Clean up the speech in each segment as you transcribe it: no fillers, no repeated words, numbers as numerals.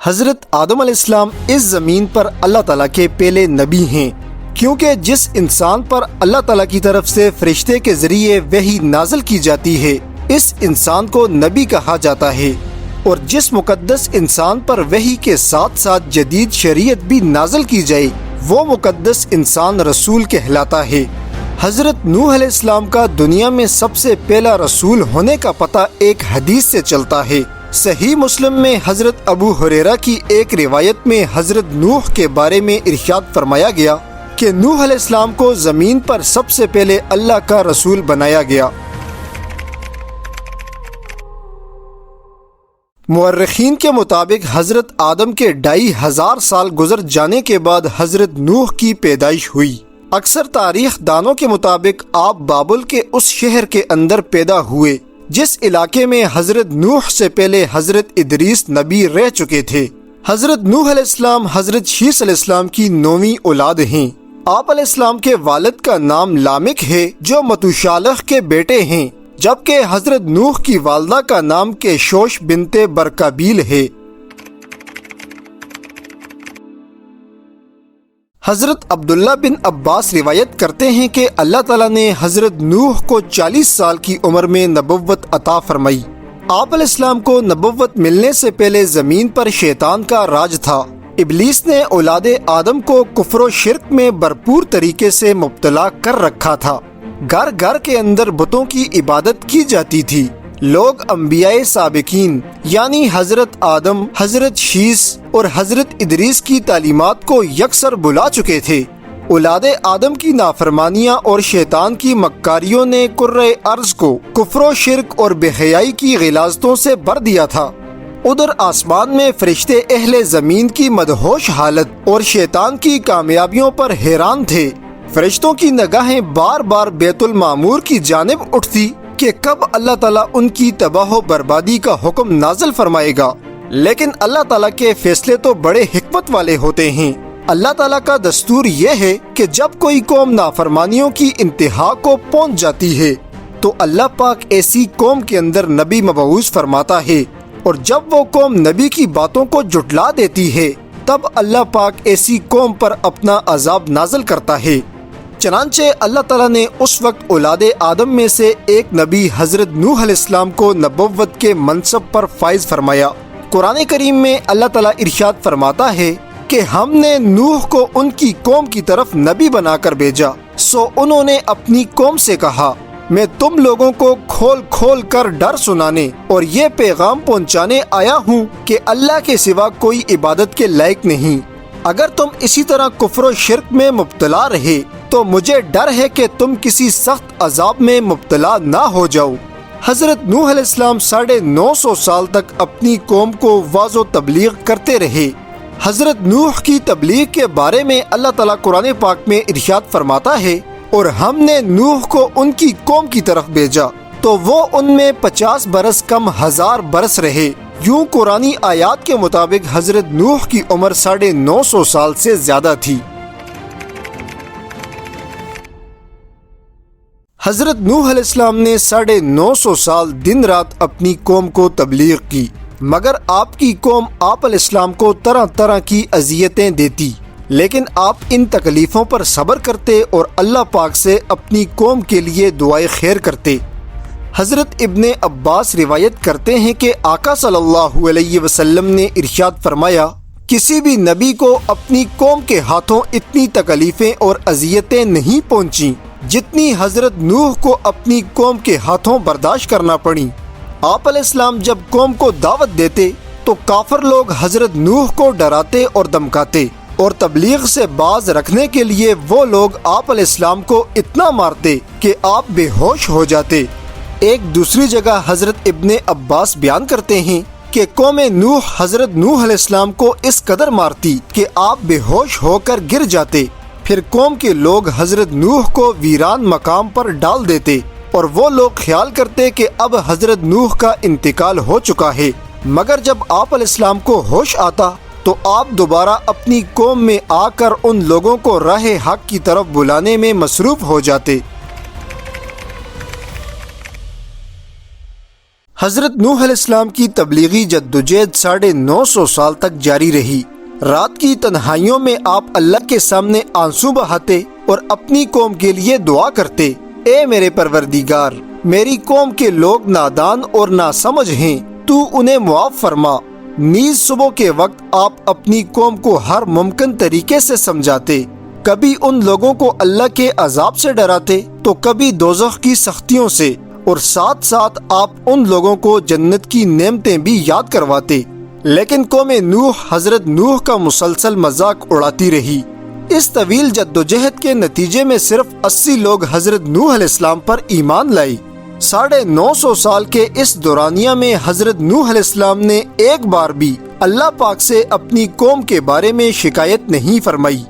حضرت آدم علیہ السلام اس زمین پر اللہ تعالیٰ کے پہلے نبی ہیں، کیونکہ جس انسان پر اللہ تعالیٰ کی طرف سے فرشتے کے ذریعے وحی نازل کی جاتی ہے اس انسان کو نبی کہا جاتا ہے، اور جس مقدس انسان پر وحی کے ساتھ ساتھ جدید شریعت بھی نازل کی جائے وہ مقدس انسان رسول کہلاتا ہے۔ حضرت نوح علیہ السلام کا دنیا میں سب سے پہلا رسول ہونے کا پتہ ایک حدیث سے چلتا ہے۔ صحیح مسلم میں حضرت ابو ہریرہ کی ایک روایت میں حضرت نوح کے بارے میں ارشاد فرمایا گیا کہ نوح علیہ السلام کو زمین پر سب سے پہلے اللہ کا رسول بنایا گیا۔ مورخین کے مطابق حضرت آدم کے 2500 سال گزر جانے کے بعد حضرت نوح کی پیدائش ہوئی۔ اکثر تاریخ دانوں کے مطابق آپ بابل کے اس شہر کے اندر پیدا ہوئے جس علاقے میں حضرت نوح سے پہلے حضرت ادریس نبی رہ چکے تھے۔ حضرت نوح علیہ السلام حضرت شیث علیہ السلام کی 9ویں اولاد ہیں۔ آپ علیہ السلام کے والد کا نام لامک ہے جو متوشالح کے بیٹے ہیں، جبکہ حضرت نوح کی والدہ کا نام کیشوش بنت برکابیل ہے۔ حضرت عبداللہ بن عباس روایت کرتے ہیں کہ اللہ تعالیٰ نے حضرت نوح کو 40 سال کی عمر میں نبوت عطا فرمائی۔ آپ علیہ السلام کو نبوت ملنے سے پہلے زمین پر شیطان کا راج تھا۔ ابلیس نے اولاد آدم کو کفر و شرک میں بھرپور طریقے سے مبتلا کر رکھا تھا۔ گھر گھر کے اندر بتوں کی عبادت کی جاتی تھی۔ لوگ انبیاء سابقین یعنی حضرت آدم، حضرت شیث اور حضرت ادریس کی تعلیمات کو یکسر بلا چکے تھے۔ اولاد آدم کی نافرمانیاں اور شیطان کی مکاریوں نے کرۂ ارض کو کفر و شرک اور بے حیائی کی غلاظتوں سے بھر دیا تھا۔ ادھر آسمان میں فرشتے اہل زمین کی مدہوش حالت اور شیطان کی کامیابیوں پر حیران تھے۔ فرشتوں کی نگاہیں بار بار بیت المعمور کی جانب اٹھتی کہ کب اللہ تعالیٰ ان کی تباہ و بربادی کا حکم نازل فرمائے گا، لیکن اللہ تعالیٰ کے فیصلے تو بڑے حکمت والے ہوتے ہیں۔ اللہ تعالیٰ کا دستور یہ ہے کہ جب کوئی قوم نافرمانیوں کی انتہا کو پہنچ جاتی ہے تو اللہ پاک ایسی قوم کے اندر نبی مبعوث فرماتا ہے، اور جب وہ قوم نبی کی باتوں کو جھٹلا دیتی ہے تب اللہ پاک ایسی قوم پر اپنا عذاب نازل کرتا ہے۔ چنانچہ اللہ تعالیٰ نے اس وقت اولاد آدم میں سے ایک نبی حضرت نوح علیہ السلام کو نبوت کے منصب پر فائز فرمایا۔ قرآن کریم میں اللہ تعالیٰ ارشاد فرماتا ہے کہ ہم نے نوح کو ان کی قوم کی طرف نبی بنا کر بھیجا، سو انہوں نے اپنی قوم سے کہا میں تم لوگوں کو کھول کھول کر ڈر سنانے اور یہ پیغام پہنچانے آیا ہوں کہ اللہ کے سوا کوئی عبادت کے لائق نہیں۔ اگر تم اسی طرح کفر و شرک میں مبتلا رہے تو مجھے ڈر ہے کہ تم کسی سخت عذاب میں مبتلا نہ ہو جاؤ۔ حضرت نوح علیہ السلام 950 سال تک اپنی قوم کو واعظ و تبلیغ کرتے رہے۔ حضرت نوح کی تبلیغ کے بارے میں اللہ تعالیٰ قرآن پاک میں ارشاد فرماتا ہے اور ہم نے نوح کو ان کی قوم کی طرف بھیجا تو وہ ان میں 50 برس کم 1000 برس رہے۔ یوں قرآنی آیات کے مطابق حضرت نوح کی عمر 950 سال سے زیادہ تھی۔ حضرت نوح علیہ السلام نے 950 سال دن رات اپنی قوم کو تبلیغ کی، مگر آپ کی قوم آپ علیہ السلام کو طرح طرح کی اذیتیں دیتی، لیکن آپ ان تکلیفوں پر صبر کرتے اور اللہ پاک سے اپنی قوم کے لیے دعائے خیر کرتے۔ حضرت ابن عباس روایت کرتے ہیں کہ آقا صلی اللہ علیہ وسلم نے ارشاد فرمایا کسی بھی نبی کو اپنی قوم کے ہاتھوں اتنی تکلیفیں اور اذیتیں نہیں پہنچیں جتنی حضرت نوح کو اپنی قوم کے ہاتھوں برداشت کرنا پڑی۔ آپ علیہ السلام جب قوم کو دعوت دیتے تو کافر لوگ حضرت نوح کو ڈراتے اور دمکاتے، اور تبلیغ سے باز رکھنے کے لیے وہ لوگ آپ علیہ السلام کو اتنا مارتے کہ آپ بے ہوش ہو جاتے۔ ایک دوسری جگہ حضرت ابن عباس بیان کرتے ہیں کہ قوم نوح حضرت نوح علیہ السلام کو اس قدر مارتی کہ آپ بے ہوش ہو کر گر جاتے، پھر قوم کے لوگ حضرت نوح کو ویران مقام پر ڈال دیتے اور وہ لوگ خیال کرتے کہ اب حضرت نوح کا انتقال ہو چکا ہے، مگر جب آپ علیہ السلام کو ہوش آتا تو آپ دوبارہ اپنی قوم میں آ کر ان لوگوں کو راہ حق کی طرف بلانے میں مصروف ہو جاتے۔ حضرت نوح علیہ السلام کی تبلیغی جدوجہد 950 سال تک جاری رہی۔ رات کی تنہائیوں میں آپ اللہ کے سامنے آنسو بہاتے اور اپنی قوم کے لیے دعا کرتے، اے میرے پروردگار، میری قوم کے لوگ نادان اور ناسمجھ ہیں، تو انہیں معاف فرما۔ نیز صبح کے وقت آپ اپنی قوم کو ہر ممکن طریقے سے سمجھاتے، کبھی ان لوگوں کو اللہ کے عذاب سے ڈراتے تو کبھی دوزخ کی سختیوں سے، اور ساتھ ساتھ آپ ان لوگوں کو جنت کی نعمتیں بھی یاد کرواتے۔ لیکن قوم نوح حضرت نوح کا مسلسل مذاق اڑاتی رہی۔ اس طویل جدوجہد کے نتیجے میں صرف 80 لوگ حضرت نوح علیہ السلام پر ایمان لائے۔ 950 سال کے اس دورانیہ میں حضرت نوح علیہ السلام نے ایک بار بھی اللہ پاک سے اپنی قوم کے بارے میں شکایت نہیں فرمائی،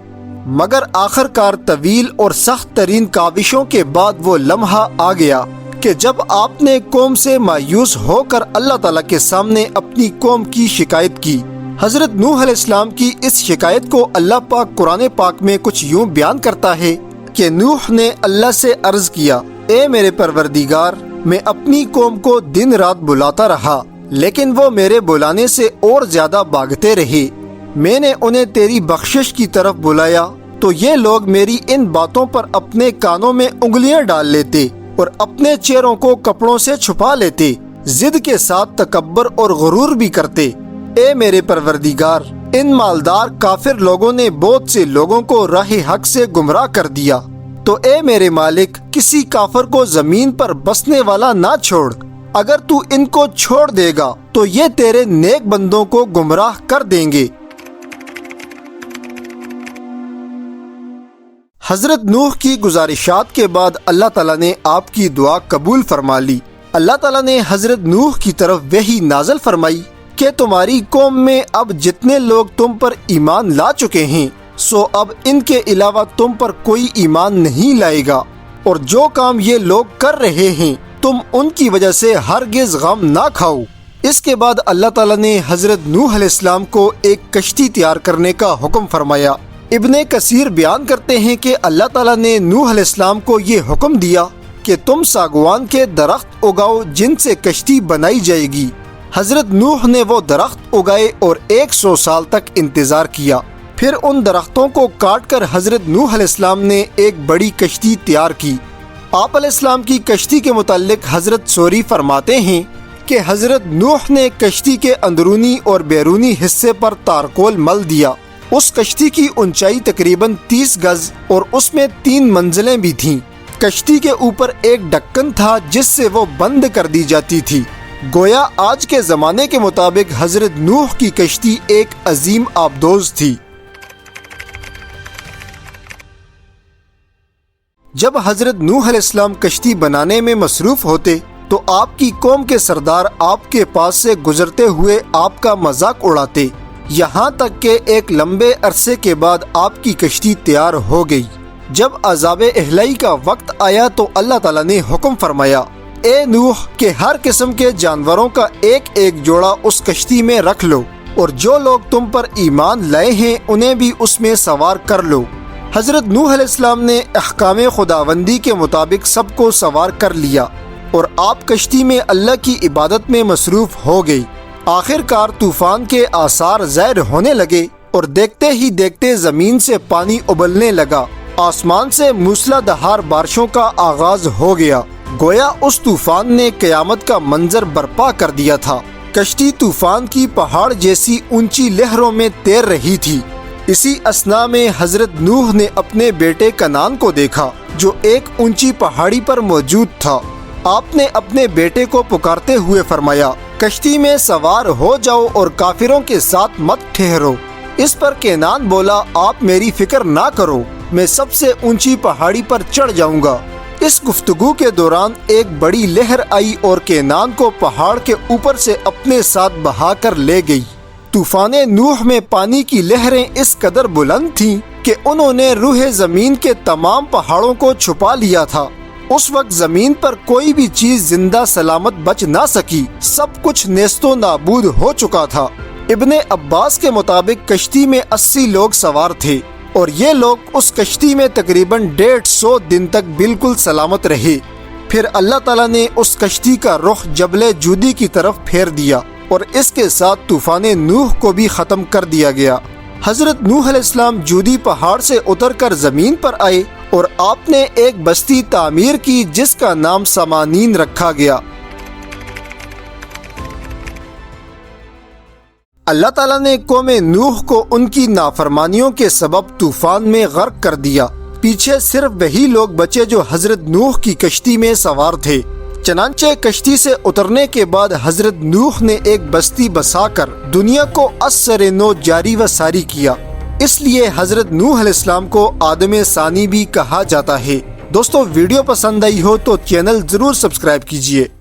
مگر آخر کار طویل اور سخت ترین کاوشوں کے بعد وہ لمحہ آ گیا کہ جب آپ نے قوم سے مایوس ہو کر اللہ تعالیٰ کے سامنے اپنی قوم کی شکایت کی۔ حضرت نوح علیہ السلام کی اس شکایت کو اللہ پاک قرآن پاک میں کچھ یوں بیان کرتا ہے کہ نوح نے اللہ سے عرض کیا، اے میرے پروردگار، میں اپنی قوم کو دن رات بلاتا رہا، لیکن وہ میرے بلانے سے اور زیادہ بھاگتے رہے۔ میں نے انہیں تیری بخشش کی طرف بلایا تو یہ لوگ میری ان باتوں پر اپنے کانوں میں انگلیاں ڈال لیتے اور اپنے چہروں کو کپڑوں سے چھپا لیتے، ضد کے ساتھ تکبر اور غرور بھی کرتے۔ اے میرے پروردگار، ان مالدار کافر لوگوں نے بہت سے لوگوں کو راہ حق سے گمراہ کر دیا، تو اے میرے مالک، کسی کافر کو زمین پر بسنے والا نہ چھوڑ۔ اگر تو ان کو چھوڑ دے گا تو یہ تیرے نیک بندوں کو گمراہ کر دیں گے۔ حضرت نوح کی گزارشات کے بعد اللہ تعالیٰ نے آپ کی دعا قبول فرما لی۔ اللہ تعالیٰ نے حضرت نوح کی طرف وحی نازل فرمائی کہ تمہاری قوم میں اب جتنے لوگ تم پر ایمان لا چکے ہیں، سو اب ان کے علاوہ تم پر کوئی ایمان نہیں لائے گا، اور جو کام یہ لوگ کر رہے ہیں تم ان کی وجہ سے ہرگز غم نہ کھاؤ۔ اس کے بعد اللہ تعالیٰ نے حضرت نوح علیہ السلام کو ایک کشتی تیار کرنے کا حکم فرمایا۔ ابن کثیر بیان کرتے ہیں کہ اللہ تعالیٰ نے نوح علیہ السلام کو یہ حکم دیا کہ تم ساگوان کے درخت اگاؤ جن سے کشتی بنائی جائے گی۔ حضرت نوح نے وہ درخت اگائے اور 100 سال تک انتظار کیا۔ پھر ان درختوں کو کاٹ کر حضرت نوح علیہ السلام نے ایک بڑی کشتی تیار کی۔ آپ علیہ السلام کی کشتی کے متعلق حضرت سوری فرماتے ہیں کہ حضرت نوح نے کشتی کے اندرونی اور بیرونی حصے پر تارکول مل دیا۔ اس کشتی کی اونچائی تقریباً 30 گز اور اس میں 3 منزلیں بھی تھیں۔ کشتی کے اوپر ایک ڈھکن تھا جس سے وہ بند کر دی جاتی تھی۔ گویا آج کے زمانے کے مطابق حضرت نوح کی کشتی ایک عظیم آبدوز تھی۔ جب حضرت نوح علیہ السلام کشتی بنانے میں مصروف ہوتے تو آپ کی قوم کے سردار آپ کے پاس سے گزرتے ہوئے آپ کا مذاق اڑاتے، یہاں تک کہ ایک لمبے عرصے کے بعد آپ کی کشتی تیار ہو گئی۔ جب عذاب اہلائی کا وقت آیا تو اللہ تعالیٰ نے حکم فرمایا، اے نوح، کہ ہر قسم کے جانوروں کا ایک ایک جوڑا اس کشتی میں رکھ لو، اور جو لوگ تم پر ایمان لائے ہیں انہیں بھی اس میں سوار کر لو۔ حضرت نوح علیہ السلام نے احکام خداوندی کے مطابق سب کو سوار کر لیا اور آپ کشتی میں اللہ کی عبادت میں مصروف ہو گئی۔ آخر کار طوفان کے آثار ظاہر ہونے لگے اور دیکھتے ہی دیکھتے زمین سے پانی ابلنے لگا، آسمان سے موسلا دھار بارشوں کا آغاز ہو گیا۔ گویا اس طوفان نے قیامت کا منظر برپا کر دیا تھا۔ کشتی طوفان کی پہاڑ جیسی اونچی لہروں میں تیر رہی تھی۔ اسی اثنا میں حضرت نوح نے اپنے بیٹے کنعان کو دیکھا جو ایک اونچی پہاڑی پر موجود تھا۔ آپ نے اپنے بیٹے کو پکارتے ہوئے فرمایا، کشتی میں سوار ہو جاؤ اور کافروں کے ساتھ مت ٹھہرو۔ اس پر کنعان بولا، آپ میری فکر نہ کرو، میں سب سے اونچی پہاڑی پر چڑھ جاؤں گا۔ اس گفتگو کے دوران ایک بڑی لہر آئی اور کنعان کو پہاڑ کے اوپر سے اپنے ساتھ بہا کر لے گئی۔ طوفان نوح میں پانی کی لہریں اس قدر بلند تھیں کہ انہوں نے روح زمین کے تمام پہاڑوں کو چھپا لیا تھا۔ اس وقت زمین پر کوئی بھی چیز زندہ سلامت بچ نہ سکی، سب کچھ نیست و نابود ہو چکا تھا۔ ابن عباس کے مطابق کشتی میں 80 لوگ سوار تھے اور یہ لوگ اس کشتی میں تقریباً 150 دن تک بالکل سلامت رہے۔ پھر اللہ تعالیٰ نے اس کشتی کا رخ جبل جودی کی طرف پھیر دیا اور اس کے ساتھ طوفان نوح کو بھی ختم کر دیا گیا۔ حضرت نوح علیہ السلام جودی پہاڑ سے اتر کر زمین پر آئے اور آپ نے ایک بستی تعمیر کی جس کا نام سامانین رکھا گیا۔ اللہ تعالیٰ نے قوم نوح کو ان کی نافرمانیوں کے سبب طوفان میں غرق کر دیا۔ پیچھے صرف وہی لوگ بچے جو حضرت نوح کی کشتی میں سوار تھے۔ چنانچہ کشتی سے اترنے کے بعد حضرت نوح نے ایک بستی بسا کر دنیا کو از سر نو جاری و ساری کیا۔ اس لیے حضرت نوح علیہ السلام کو آدم ثانی بھی کہا جاتا ہے۔ دوستو، ویڈیو پسند آئی ہو تو چینل ضرور سبسکرائب کیجیے۔